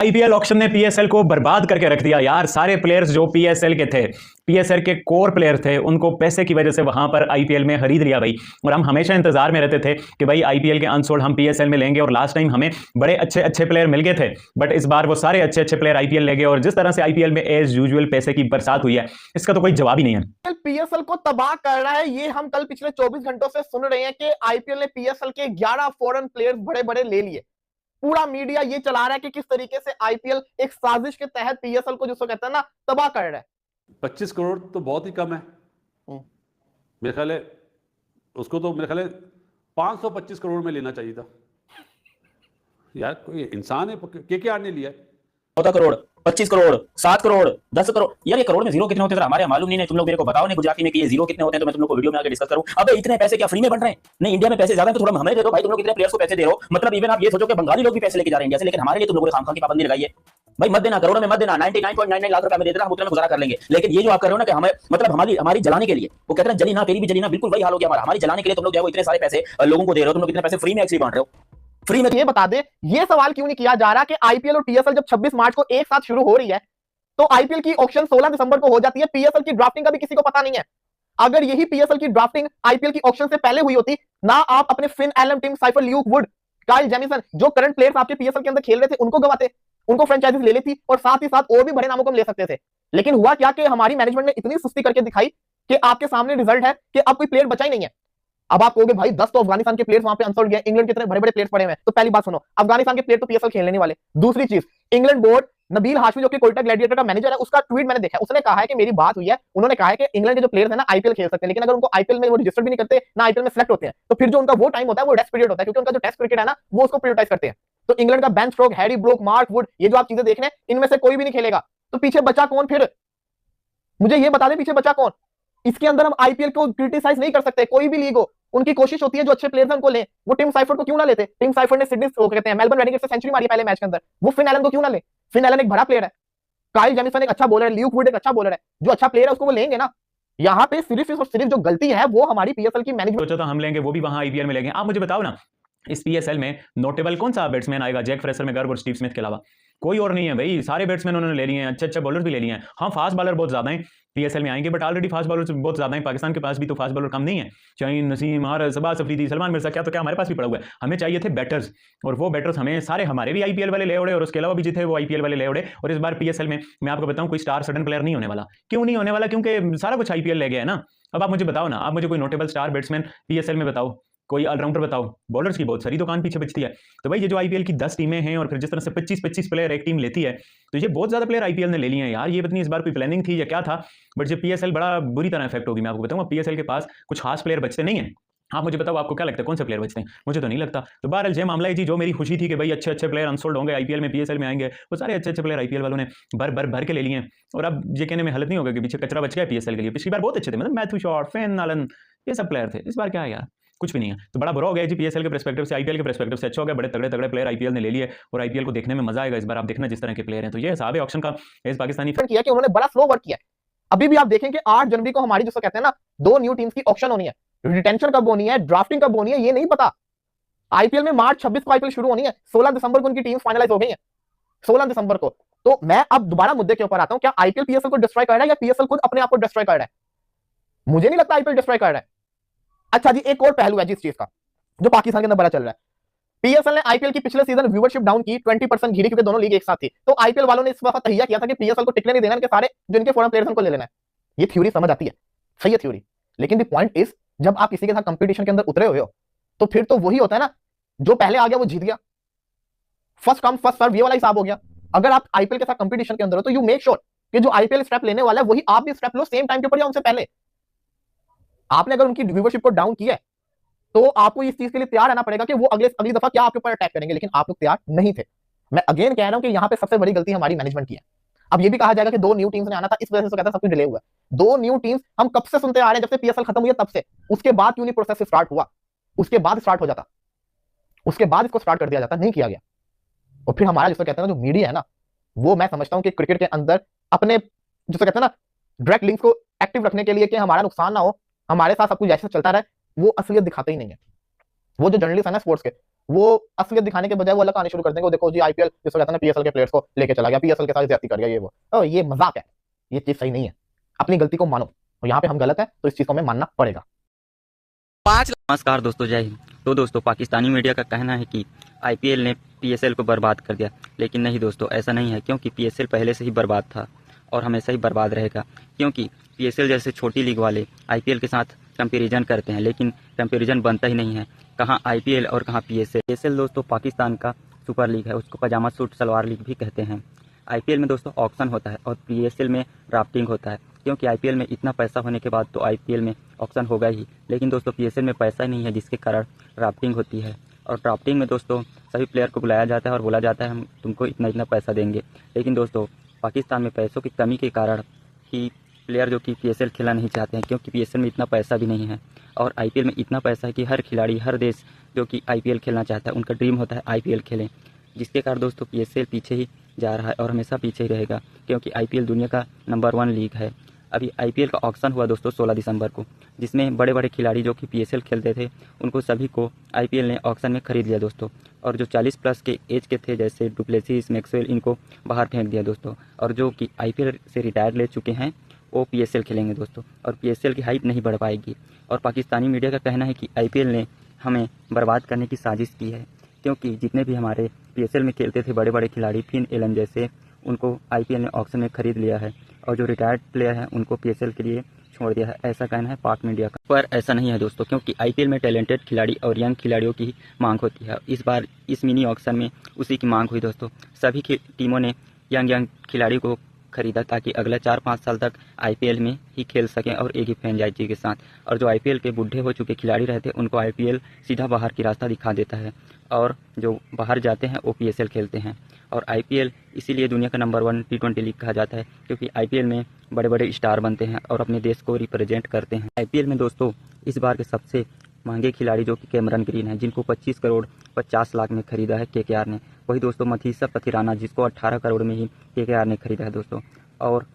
IPL auction ने PSL को बर्बाद करके रख दिया यार। सारे प्लेयर्स जो पीएसएल के थे, पीएसएल के कोर प्लेयर थे, उनको पैसे की वजह से वहां पर आईपीएल में खरीद लिया भाई। और हम हमेशा इंतजार में रहते थे कि भाई आईपीएल के अनसोल्ड हम पीएसएल में लेंगे, और लास्ट टाइम हमें बड़े अच्छे अच्छे प्लेयर मिल गए थे, बट इस बार वो सारे अच्छे अच्छे प्लेयर आईपीएल ले गए। और जिस तरह से आईपीएल में एज यूजुअल पैसे की बरसात हुई है, इसका तो कोई जवाब ही नहीं है। पीएसएल को तबाह कर रहा है, ये हम कल पिछले 24 घंटों से सुन रहे हैं कि आईपीएल ने पीएसएल के 11 फॉरेन प्लेयर्स बड़े बड़े ले लिए। पूरा मीडिया ये चला रहा है कि किस तरीके से आईपीएल एक साजिश के तहत पीएसएल को, जिसको कहते हैं ना, तबाह कर रहा है। 25 करोड़ तो बहुत ही कम है मेरे ख्याल है। उसको तो मेरे ख्याल है 525 करोड़ में लेना चाहिए था यार। कोई इंसान है, केकेआर ने लिया 14 करोड़, 25 करोड़, 7 करोड़, 10 करोड़। यार ये करोड़ में जीरो कितने होते हैं हमारे मालूम नहीं है। तुम लोग मेरे को बताओ नहीं गुजराती में कि ये जीरो कितने होते हैं, तो मैं तुम लोग को वीडियो में आके डिस्कस करूं। अबे इतने पैसे क्या फ्री में बन रहे हैं? नहीं, इंडिया में पैसे ज्यादा है तो थोड़ा हमें दे दो भाई। तुम लोग कितने प्लेयर्स को पैसे दे रहे हो? मतलब इवन आप ये सोचो कि बंगाली लोग भी पैसे लेके जा रहे हैं इंडिया से, लेकिन हमारे लिए तुम लोगों ने खामखा की पाबंदी लगाई है भाई। मत देना, करोड़ों में मत देना। 99.99 लाख रुपए में दे देना, हम उतने में गुजारा कर लेंगे। लेकिन ये जो आप कर रहे हो ना कि हमें मतलब हमारी जलाने के लिए, वो कहते हैं जली ना तेरी भी जली ना, बिल्कुल वही हाल हो गया हमारा। हमारी जलाने के लिए तुम लोग जो है वो इतने सारे पैसे लोगों को दे रहे हो। तुम लोग इतने पैसे फ्री में एक्चुअली बांट रहे हो। फ्री में ये बता दे, ये सवाल क्यों नहीं किया जा रहा कि आईपीएल और पीएसएल जब 26 मार्च को एक साथ शुरू हो रही है, तो आईपीएल की ऑक्शन 16 दिसंबर को हो जाती है। पीएसएल की ड्राफ्टिंग का भी किसी को पता नहीं है। अगर यही पीएसएल की ड्राफ्टिंग आईपीएल की ऑक्शन से पहले हुई होती ना, आप अपने Finn Allen, Tim Seifert, Luke Wood, Kyle Jamieson, जो करंट प्लेयर्स आपके पीएसएल के अंदर खेल रहे थे, उनको गवाते, उनको फ्रेंचाइजीज ले लेती, और साथ ही साथ और भी बड़े नामों को हम ले सकते थे। लेकिन हुआ क्या कि हमारी मैनेजमेंट ने इतनी सुस्ती करके दिखाई कि आपके सामने रिजल्ट है कि अब कोई प्लेयर बचा ही नहीं है। अब आप कहोगे भाई 10 तो अफगानिस्तान के प्लेयर्स वहां पे अनसोल्ड गए, इंग्लैंड के इतने बड़े बड़े प्लेयर्स पड़े हुए हैं। तो पहली बात सुनो, अफगानिस्तान के प्लेयर तो पीएसएल खेलने नहीं वाले। दूसरी चीज, इंग्लैंड बोर्ड, नबील हाशमी जो कि कोयटा ग्लैडिएटर का मैनेजर है, उसका ट्वीट मैंने देखा, उसने कहा है कि मेरी बात हुई है, उन्होंने कहा है कि इंग्लैंड के जो प्लेयर्स हैं ना आईपीएल खेल सकते हैं, लेकिन अगर उनको आईपीएल में वो रजिस्टर भी नहीं करते ना आईपीएल में सेलेक्ट होते हैं, तो फिर जो उनका वो टाइम होता है वो टेस्ट पीरियड होता है, क्योंकि उनका जो टेस्ट क्रिकेट है ना वो उसको प्रायोरिटाइज करते हैं। तो इंग्लैंड का Ben stroke, Harry Brook, Mark Wood, ये जो आप चीजें देख रहे हैं, इनमें से कोई भी नहीं खेलेगा। तो पीछे बचा कौन फिर? मुझे ये बता दें पीछे बचा कौन? इसके अंदर हम आईपीएल को क्रिटिसाइज नहीं कर सकते, कोई भी लीग हो। उनकी कोशिश होती है जो अच्छे प्लेयर्स हैं उनको लें। वो टिम साइफर को क्यों ना लेते? टिम साइफर ने सिडनी को कहते हैं मेलबर्न रेडिगेट्स से सेंचुरी मारी पहले मैच के अंदर, वो फिन एलन को क्यों ना ले? फिन एलन एक बड़ा प्लेयर है, काइल जेमिसन एक अच्छा बॉलर है, ल्यूक वुड एक अच्छा बॉलर है। जो अच्छा प्लेयर है उसको वो लेंगे ना। यहाँ पे सिर्फ और सिर्फ जो गलती है वो हमारी पीएसएल की मैनेजमेंट। सोचा था हम लेंगे, वो भी वहां आईपीएल में लेंगे। आप मुझे बताओ ना, इस पीएसएल में नोटेबल कौन सा बैट्समैन आएगा जैक फ्रेशर, में गर्ग और स्टीव स्मिथ के अलावा? कोई और नहीं है भाई। सारे बैट्समैन उन्होंने ले लिए हैं, अच्छे अच्छे बॉलर भी ले लिए हैं। हाँ, फास्ट बॉलर बहुत ज्यादा हैं पीएसएल में आएंगे, बट ऑलरेडी फास्ट बॉलर बहुत ज्यादा हैं। पाकिस्तान के पास भी तो फास्ट बॉलर कम नहीं है। शाहीन नसीम, हारिस, शहबाज अफरीदी, सलमान मिर्जा, क्या तो क्या हमारे पास भी पड़ा हुआ है। हमें चाहिए थे बैटर्स, और वो बैटर्स हमें सारे हमारे भी आईपीएल वाले ले उड़े, और उसके अलावा भी जितने वो आईपीएल वाले ले उड़े। और इस बार पीएसएल में मैं आपको बताऊं, कोई स्टार सडन प्लेयर नहीं होने वाला। क्यों नहीं होने वाला? क्योंकि सारा कुछ आईपीएल ले गया है ना। अब आप मुझे बताओ ना, आप मुझे कोई नोटेबल स्टार बैट्समैन पीएसएल में बताओ, कोई ऑलराउंडर बताओ। बॉलर्स की बहुत सारी दुकान पीछे बचती है। तो भाई ये जो आईपीएल की 10 टीमें हैं, और फिर जिस तरह से 25-25 प्लेयर एक टीम लेती है, तो ये बहुत ज्यादा प्लेयर आईपीएल ने ले लिए हैं यार। ये पता नहीं इस बार कोई प्लानिंग थी या क्या था, बट ये पीएसएल बड़ा बुरी तरह इफेक्ट होगी। मैं आपको बताऊंगा, पीएसएल के पास कुछ खास प्लेयर बचते नहीं है। आप मुझे बताओ, आपको क्या लगता है कौन से प्लेयर बचते हैं? मुझे तो नहीं लगता। तो बहरहाल ये मामला है जी। जो मेरी खुशी थी कि भाई अच्छे अच्छे प्लेयर अनसोल्ड होंगे आईपीएल में, पीएसएल में आएंगे, वो सारे अच्छे अच्छे प्लेयर आईपीएल वालों ने भर के ले लिए हैं। और अब ये कहने में हालत नहीं होगा कि पीछे कचरा बच गया पीएसएल के लिए। पिछली बार बहुत अच्छे थे, मतलब मैथ्यू शॉर्ट, फेन नालन, ये सब प्लेयर थे। इस बार क्या है यार, कुछ भी नहीं है। तो बड़ा बुरा हो गया जी पीएसएल के पर्सपेक्टिव से। आईपीएल के पर्सपेक्टिव से अच्छा हो गया, बड़े तगड़े तगड़े प्लेयर आईपीएल ने ले लिए, और आईपीएल को देखने में मजा आएगा इस बार। आप देखना जिस तरह के प्लेयर हैं। तो ये हिसाब है ऑक्शन का इस पाकिस्तानी किया कि उन्होंने बड़ा स्लो वर्क किया। अभी भी आप देखें कि 8 जनवरी को हमारी जिसको कहते हैं ना 2 न्यू टीम्स की ऑक्शन होनी है। रिटेंशन कब होनी है, ड्राफ्टिंग कब होनी है, ये नहीं पता। आईपीएल में मार्च 26 को आईपीएल शुरू होनी है, 16 दिसंबर को उनकी टीम फाइनलाइज हो गई है, 16 दिसंबर को। तो मैं अब दोबारा मुद्दे के ऊपर आता हूं, क्या आईपीएल पीएसएल को डिस्ट्रॉय कर रहा है या पीएसएल खुद अपने आप को डिस्ट्रॉय कर रहा है? मुझे नहीं लगता आईपीएल डिस्ट्रॉय कर रहा है। अच्छा जी, एक और पहलू है जिस चीज का जो पाकिस्तान के अंदर बड़ा चल रहा है। पीएसएल ने आईपीएल की पिछले सीजन व्यूअरशिप डाउन की 20% गिरी, क्योंकि दोनों लीग एक साथ थी। तो आईपीएल वालों ने इस वक्त तहिया किया था कि पीएसएल को टिकने नहीं देना, इनके सारे जिनके फॉरेन प्लेयर्स उनको ले लेना है। ये थ्योरी समझ आती है, सही है थ्योरी, लेकिन द पॉइंट इज जब आप किसी के साथ कंपटीशन के अंदर उतरे हुए हो, तो फिर तो वही होता है ना, जो पहले आ गया वो जीत गया, फर्स्ट कम फर्स्ट सर्व, ये वाला हिसाब हो गया। अगर आप आईपीएल के साथ कंपटीशन के अंदर हो तो यू मेक श्योर कि जो आईपीएल स्टेप लेने वाला है वही आप भी स्टेप लो सेम टाइम के ऊपर या उनसे पहले। आपने अगर उनकी व्यूअरशिप को डाउन किया है तो आपको इस चीज के लिए तैयार रहना पड़ेगा कि वो अगली दफा क्या आपके ऊपर अटैक करेंगे, लेकिन आप लोग तैयार नहीं थे। मैं अगेन कह रहा हूं कि यहां पे सबसे बड़ी गलती हमारी मैनेजमेंट की है। अब ये भी कहा जाएगा कि 2 न्यू टीम्स ने आना था, इस वजह से कहता है सब कुछ डिले हुआ है। 2 न्यू टीम्स हम कब से सुनते आ रहे हैं, जब से पीएसएल खत्म हुई है तब से। उसके बाद क्यों नहीं प्रोसेस स्टार्ट हुआ? उसके बाद स्टार्ट हो जाता, उसके बाद इसको स्टार्ट कर दिया जाता, नहीं किया गया। और फिर हमारा जिसको कहते हैं ना जो मीडिया है ना, वो मैं समझता हूं कि क्रिकेट के अंदर अपने जिसको कहते हैं ना डायरेक्ट लिंक्स को एक्टिव रखने के लिए कि हमारा नुकसान ना हो, हमारे साथ सब कुछ जैसे चलता रहे, वो असलियत दिखाते ही नहीं है। वो जो जर्नलिस्ट है ना स्पोर्ट्स के, वो असलियत दिखाने के बजाय वो अलग आने शुरू कर देंगे, वो देखो जी आईपीएल जिसको कहते हैं ना पीएसएल के प्लेयर्स को लेके चला गया, पीएसएल के साथ ज्यादती कर गया, ये वो। तो ये मजाक है, ये चीज सही नहीं है। अपनी गलती को मानो, और यहाँ पे हम गलत है तो इस चीज को हमें मानना पड़ेगा। नमस्कार दोस्तों, जय हिंद। तो दोस्तों, पाकिस्तानी मीडिया का कहना है कि आईपीएल ने पीएसएल को बर्बाद कर दिया, लेकिन नहीं दोस्तों, ऐसा नहीं है, क्योंकि पीएसएल पहले से ही बर्बाद था और हमेशा ही बर्बाद रहेगा। क्योंकि पीएसएल जैसे छोटी लीग वाले आईपीएल के साथ कंपैरिजन करते हैं, लेकिन कंपैरिजन बनता ही नहीं है। कहाँ आईपीएल और कहाँ पीएसएल। पीएसएल दोस्तों पाकिस्तान का सुपर लीग है, उसको पजामा सूट सलवार लीग भी कहते हैं। आईपीएल में दोस्तों ऑक्शन होता है और पीएसएल में ड्राफ्टिंग होता है, क्योंकि आईपीएल में इतना पैसा होने के बाद तो आईपीएल में ऑक्शन होगा ही, लेकिन दोस्तों पीएसएल में पैसा ही नहीं है, जिसके कारण ड्राफ्टिंग होती है। और ड्राफ्टिंग में दोस्तों सभी प्लेयर को बुलाया जाता है और बोला जाता है हम तुमको इतना इतना पैसा देंगे। लेकिन दोस्तों पाकिस्तान में पैसों की कमी के कारण ही प्लेयर जो कि पीएसएल खेलना नहीं चाहते हैं, क्योंकि पीएसएल में इतना पैसा भी नहीं है और आईपीएल में इतना पैसा है कि हर खिलाड़ी, हर देश जो कि आईपीएल खेलना चाहता है, उनका ड्रीम होता है आईपीएल खेलें, जिसके कारण दोस्तों पीएसएल पीछे ही जा रहा है और हमेशा पीछे ही रहेगा, क्योंकि आईपीएल दुनिया का नंबर 1 लीग है। अभी आईपीएल का ऑक्शन हुआ दोस्तों 16 दिसंबर को, जिसमें बड़े बड़े खिलाड़ी जो कि पीएसएल खेलते थे, उनको सभी को आईपीएल ने ऑक्शन में खरीद लिया दोस्तों। और जो 40+ के एज के थे, जैसे डुप्लेसिस, मैक्सवेल, इनको बाहर फेंक दिया दोस्तों। और जो कि आईपीएल से रिटायर ले चुके हैं, वो पीएसएल खेलेंगे दोस्तों, और पीएसएल की हाइप नहीं बढ़ पाएगी। और पाकिस्तानी मीडिया का कहना है कि आईपीएल ने हमें बर्बाद करने की साजिश की है, क्योंकि जितने भी हमारे पीएसएल में खेलते थे बड़े बड़े खिलाड़ी, फिन एलन जैसे, उनको आईपीएल ने ऑक्शन में खरीद लिया है, और जो रिटायर्ड प्लेयर हैं उनको पीएसएल के लिए छोड़ दिया है, ऐसा कहना है पाक मीडिया का। पर ऐसा नहीं है दोस्तों, क्योंकि आईपीएल में टैलेंटेड खिलाड़ी और यंग खिलाड़ियों की मांग होती है। इस बार इस मिनी ऑक्शन में उसी की मांग हुई दोस्तों। सभी टीमों ने यंग खिलाड़ी को खरीदा, ताकि अगले 4-5 साल तक आईपीएल में ही खेल सकें और एक ही फ्रेंचाइजी के साथ। और जो आईपीएल के बूढ़े हो चुके खिलाड़ी रहते हैं, उनको आईपीएल सीधा बाहर की रास्ता दिखा देता है, और जो बाहर जाते हैं वो पीएसएल खेलते हैं। और आईपीएल इसीलिए दुनिया का नंबर 1 T20 लीग कहा जाता है, क्योंकि आईपीएल में बड़े बड़े स्टार बनते हैं और अपने देश को रिप्रेजेंट करते हैं। आईपीएल में दोस्तों इस बार के सबसे महंगे खिलाड़ी जो कि कैमरन ग्रीन है, जिनको 25 करोड़ 50 लाख में खरीदा है केकेआर ने। वही दोस्तों मथीसा पथिराना, जिसको 18 करोड़ में ही केकेआर ने खरीदा है दोस्तों। और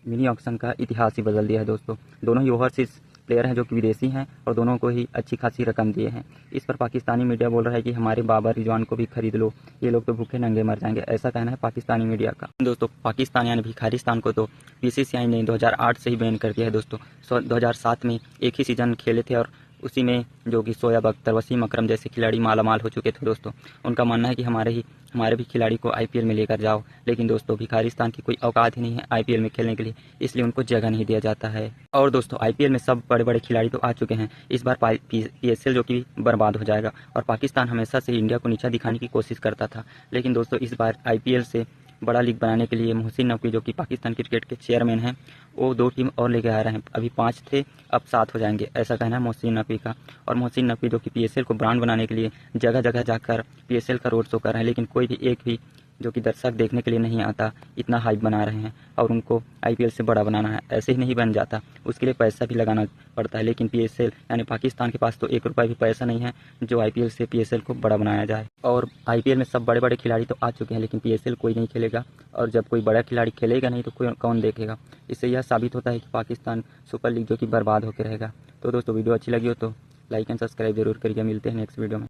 मिनी ऑक्शन का इतिहास ही बदल दिया है दोस्तों। दोनों ही ओवरसीज प्लेयर हैं जो कि विदेशी हैं, और दोनों को ही अच्छी खासी रकम दिए हैं। इस पर पाकिस्तानी मीडिया बोल रहा है कि हमारे बाबर रिजवान को भी खरीद लो, ये लोग तो भूखे नंगे मर जाएंगे, ऐसा कहना है पाकिस्तानी मीडिया का। दोस्तों पाकिस्तान यानी भिखारिस्तान को तो बीसीसीआई ने 2008 से ही बैन कर दिया है दोस्तों। 2007 में एक ही सीजन खेले थे, और उसी में जो कि शोएब अख्तर, वसीम अकरम जैसे खिलाड़ी मालामाल हो चुके थे दोस्तों। उनका मानना है कि हमारे भी खिलाड़ी को आईपीएल में लेकर जाओ, लेकिन दोस्तों भिखारिस्तान की कोई औकात ही नहीं है आईपीएल में खेलने के लिए, इसलिए उनको जगह नहीं दिया जाता है। और दोस्तों आईपीएल में सब बड़े बड़े खिलाड़ी तो आ चुके हैं, इस बार पीएसएल जो कि बर्बाद हो जाएगा। और पाकिस्तान हमेशा से इंडिया को नीचा दिखाने की कोशिश करता था, लेकिन दोस्तों इस बार आईपीएल से बड़ा लीग बनाने के लिए मोहसिन नकवी, जो कि पाकिस्तान क्रिकेट के चेयरमैन हैं, वो 2 टीम और लेके आ रहे हैं। अभी 5 थे, अब 7 हो जाएंगे, ऐसा कहना है मोहसिन नकवी का। और मोहसिन नकवी जो कि पीएसएल को ब्रांड बनाने के लिए जगह जगह जाकर पीएसएल का रोड शो कर रहे हैं, लेकिन कोई भी एक भी जो कि दर्शक देखने के लिए नहीं आता, इतना हाइप बना रहे हैं। और उनको आईपीएल से बड़ा बनाना है, ऐसे ही नहीं बन जाता, उसके लिए पैसा भी लगाना पड़ता है। लेकिन पीएसएल यानी पाकिस्तान के पास तो 1 रुपये भी पैसा नहीं है जो आईपीएल से पीएसएल को बड़ा बनाया जाए। और आईपीएल में सब बड़े बड़े खिलाड़ी तो आ चुके हैं, लेकिन पीएसएल कोई नहीं खेलेगा, और जब कोई बड़ा खिलाड़ी खेलेगा नहीं तो कौन देखेगा। इससे यह साबित होता है कि पाकिस्तान सुपर लीग जो कि बर्बाद होकर रहेगा। तो दोस्तों वीडियो अच्छी लगी हो तो लाइक एंड सब्सक्राइब जरूर करिए। मिलते हैं नेक्स्ट वीडियो में।